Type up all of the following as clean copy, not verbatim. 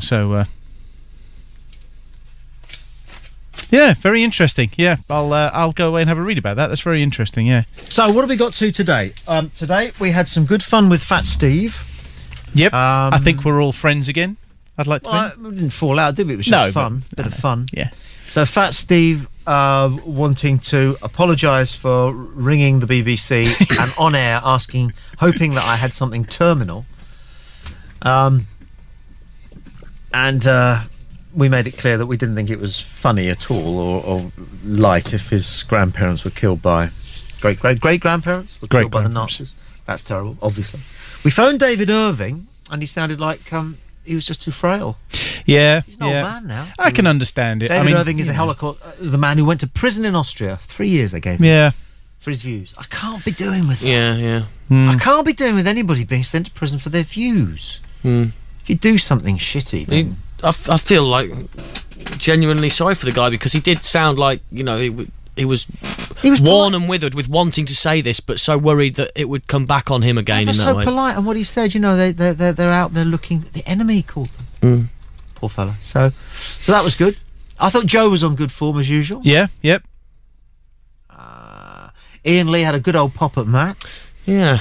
So, yeah, very interesting. Yeah, I'll go away and have a read about that. That's very interesting, yeah. So, what have we got to today? Today, we had some good fun with Fat Steve. Yep, I think we're all friends again, I'd like to think. We didn't fall out, did we? It was just fun. Bit of fun. Yeah. So, Fat Steve wanting to apologise for ringing the BBC and on air hoping that I had something terminal. And we made it clear that we didn't think it was funny at all or light if his grandparents were killed by... Great-grandparents were killed by the Nazis. That's terrible, obviously. We phoned David Irving, and he sounded like he was just too frail. Yeah, he's an old man now. I can understand it. David Irving is the man who went to prison in Austria. 3 years they gave him. Yeah. For his views. I can't be doing with that. Yeah. I can't be doing with anybody being sent to prison for their views. If you do something shitty, then... I feel like genuinely sorry for the guy, because he did sound like, he was worn and withered with wanting to say this, but so worried that it would come back on him again in that so way. Polite, and what he said, they're out there looking. The enemy called them. Poor fella. So that was good. I thought Joe was on good form as usual. Yeah. Yep. Ian Lee had a good old pop at Matt. Yeah.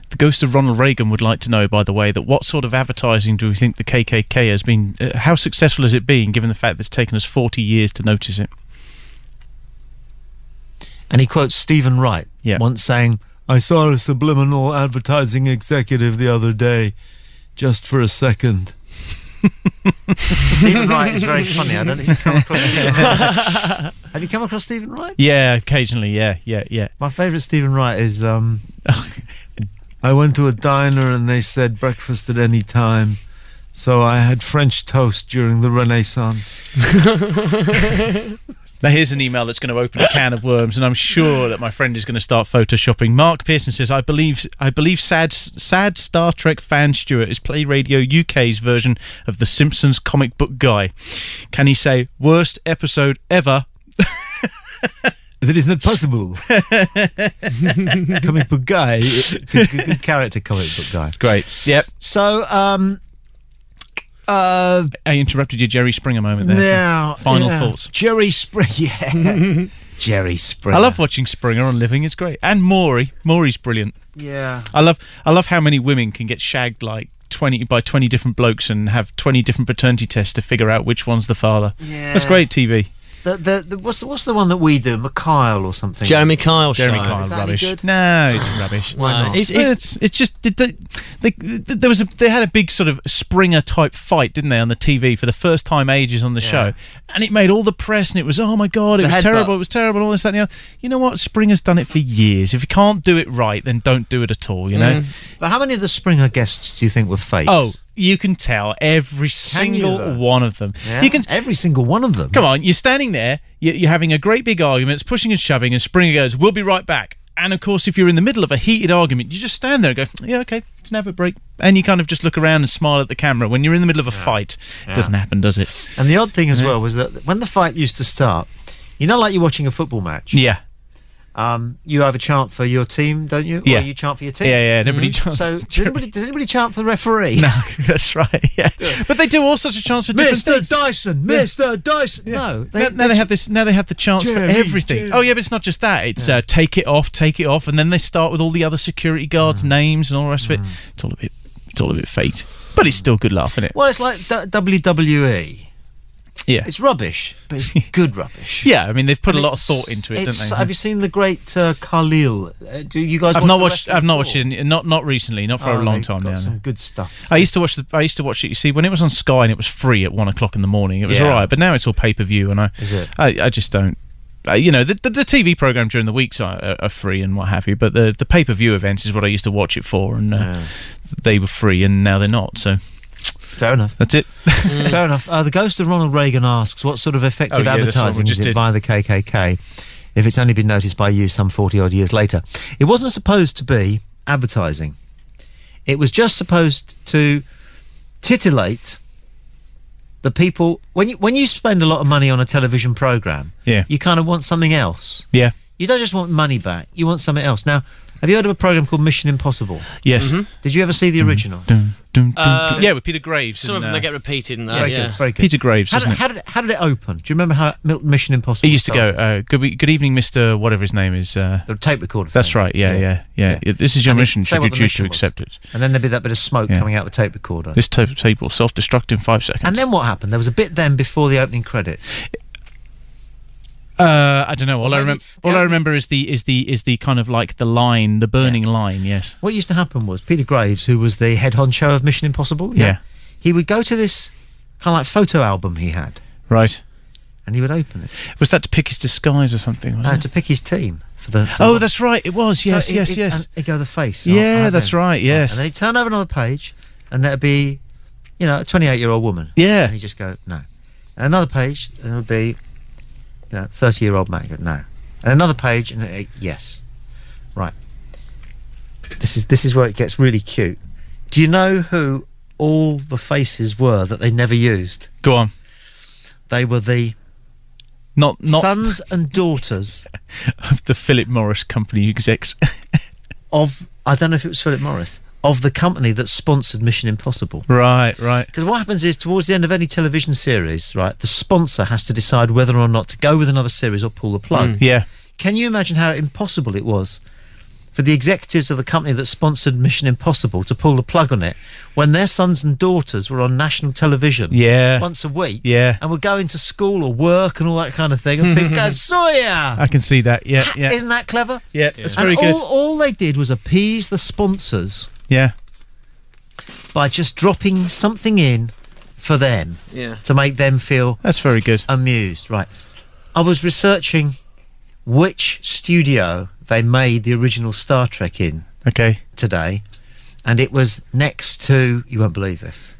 The ghost of Ronald Reagan would like to know, by the way, that what sort of advertising do we think the KKK has been? How successful has it been, given the fact that it's taken us 40 years to notice it? And he quotes Stephen Wright once saying, "I saw a subliminal advertising executive the other day, just for a second." Stephen Wright is very funny. I don't know if you've come across Stephen Wright. Have you come across Stephen Wright? Yeah, occasionally, yeah. My favourite Stephen Wright is... I went to a diner and they said breakfast at any time, so I had French toast during the Renaissance. Now here's an email that's going to open a can of worms, and I'm sure that my friend is going to start photoshopping. Mark Pearson says, I believe sad Star Trek fan Stuart is Play Radio UK's version of the Simpsons comic book guy. Can he say, worst episode ever? That is not possible. Comic book guy. Good character, comic book guy. Great. Yep. So, I interrupted your Jerry Springer moment there. Now, Final thoughts. Jerry Springer. Jerry Springer. I love watching Springer on Living. It's great. And Maury. Maury's brilliant. Yeah. I love how many women can get shagged like 20 different blokes and have 20 different paternity tests to figure out which one's the father. Yeah. That's great TV. What's the one that we do? McKyle or something? Jeremy Kyle show. Jeremy Kyle, rubbish. Good? No, it's rubbish. Why not? It's just they had a big sort of Springer type fight, didn't they, on the TV for the first time ages on the show, and it made all the press, and it was, oh my god, it was terrible, and all this, that, and the other. You know what? Springer's done it for years. If you can't do it right, then don't do it at all. You know. But how many of the Springer guests do you think were fakes? Oh, you can tell every single one of them. Yeah? You can every single one of them. Come on, you're standing there, you're having a great big argument, it's pushing and shoving, and Springer goes, "We'll be right back." And of course, if you're in the middle of a heated argument, you just stand there and go, "Yeah, okay, let's have a break." And you kind of just look around and smile at the camera. When you're in the middle of a fight, it doesn't happen, does it? And the odd thing as well was that when the fight used to start, like you're watching a football match. Yeah. You have a chant for your team, don't you? Yeah. Or you chant for your team? Yeah, nobody chants. So does anybody chant for the referee? No, that's right, yeah. But they do all sorts of chants for different things. Mr. Dyson! Yeah. No. Now they have the chants for everything. Jerry. Oh, yeah, but it's not just that. It's take it off, and then they start with all the other security guards' names and all the rest of it. It's all a bit fake. But it's still good laugh, isn't it? Well, it's like WWE. Yeah. It's rubbish, but it's good rubbish. Yeah, I mean, they've put a lot of thought into it, don't they? Have you seen the great Khalil? Do you guys? I've not watched it. Not recently. Not for a long time now. Some good stuff. I used to watch it. You see, when it was on Sky and it was free at 1 o'clock in the morning, it was all right. But now it's all pay-per-view, and I just don't. The TV program during the weeks are free and what have you, but the pay-per-view events is what I used to watch it for, and they were free, and now they're not. So. Fair enough. That's it. Fair enough. The ghost of Ronald Reagan asks, what sort of effective advertising is it by the KKK if it's only been noticed by you some 40-odd years later? It wasn't supposed to be advertising. It was just supposed to titillate the people. When you spend a lot of money on a television programme, you kind of want something else. Yeah. You don't just want money back. You want something else. Now, Have you heard of a programme called Mission Impossible? Yes. Did you ever see the original? Yeah, with Peter Graves. Some of them they get repeated in that. Very good, very good. Peter Graves. How did it open? Do you remember how Mission Impossible? It used to go, good evening, Mr. Whatever his name is. The tape recorder. That's right. Yeah. This is your mission. Should you choose to accept it? And then there'd be that bit of smoke coming out the tape recorder. This tape will self-destruct in 5 seconds. And then what happened? There was a bit then before the opening credits. I don't know. All I remember is the kind of like the line, the burning line. Yes. What used to happen was Peter Graves, who was the head honcho of Mission Impossible, he would go to this kind of like photo album he had, right, and he would open it. Was that to pick his disguise or something? No, to pick his team for the. That's right. It was. Yes, so yes. And he'd go the face. Yeah, that's right. Yes. And then he'd turn over another page, and there'd be, a 28-year-old woman. Yeah. And he'd just go no. And another page, and it would be. 30-year-old man. No, and another page, and yes, right. This is where it gets really cute. Do you know who all the faces were that they never used? Go on. They were the not sons and daughters of the Philip Morris company execs. I don't know if it was Philip Morris. Of the company that sponsored Mission Impossible. Right. Because what happens is, towards the end of any television series, right, the sponsor has to decide whether or not to go with another series or pull the plug. Yeah. Can you imagine how impossible it was for the executives of the company that sponsored Mission Impossible to pull the plug on it when their sons and daughters were on national television once a week and were going to school or work and all that kind of thing, and people go, Sawyer! I can see that, yeah. Isn't that clever? Yeah, it's very good. All they did was appease the sponsors by just dropping something in for them to make them feel that's very good. Amused. Right. I was researching which studio they made the original Star Trek in today, and it was next to, you won't believe this,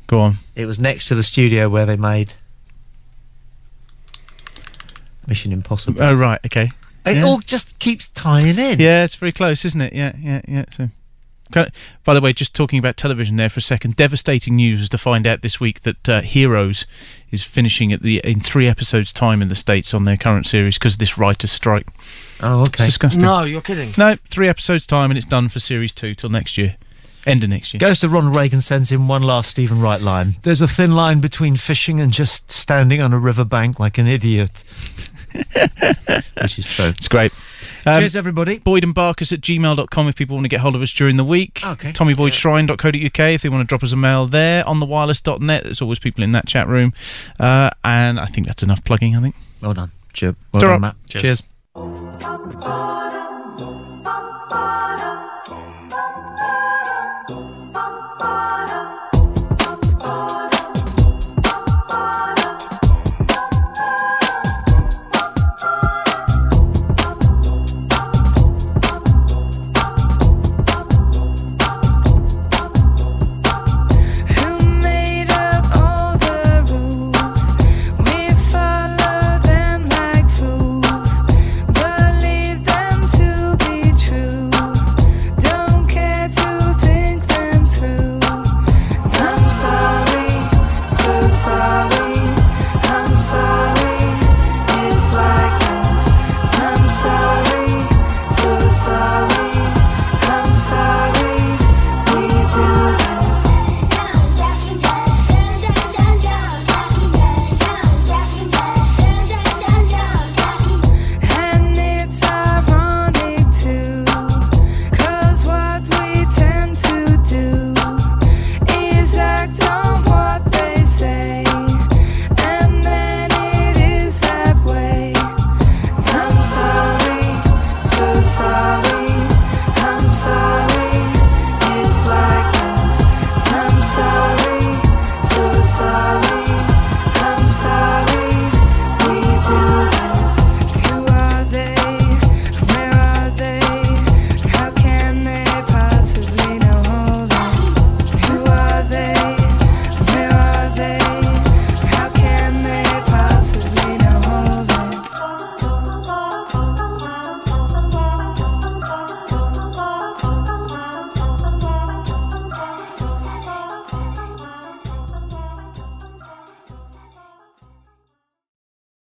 go on, it was next to the studio where they made Mission Impossible. Oh right, okay. It all just keeps tying in. Yeah, it's very close, isn't it? Yeah. So, by the way, just talking about television there for a second, devastating news was to find out this week that Heroes is finishing in 3 episodes' time in the States on their current series because of this writer's strike. Oh, okay. It's disgusting. No, you're kidding. No, 3 episodes' time and it's done for series 2 till next year. End of next year. Ghost of Ronald Reagan sends in one last Stephen Wright line. There's a thin line between fishing and just standing on a riverbank like an idiot. Which is true. It's great. Cheers, everybody. BoydandBarkers@gmail.com if people want to get hold of us during the week. Okay. TommyBoydShrine.co.uk if they want to drop us a mail there. OnTheWireless.net, there's always people in that chat room. And I think that's enough plugging, I think. Well done. Well done, Matt. Cheers. Cheers.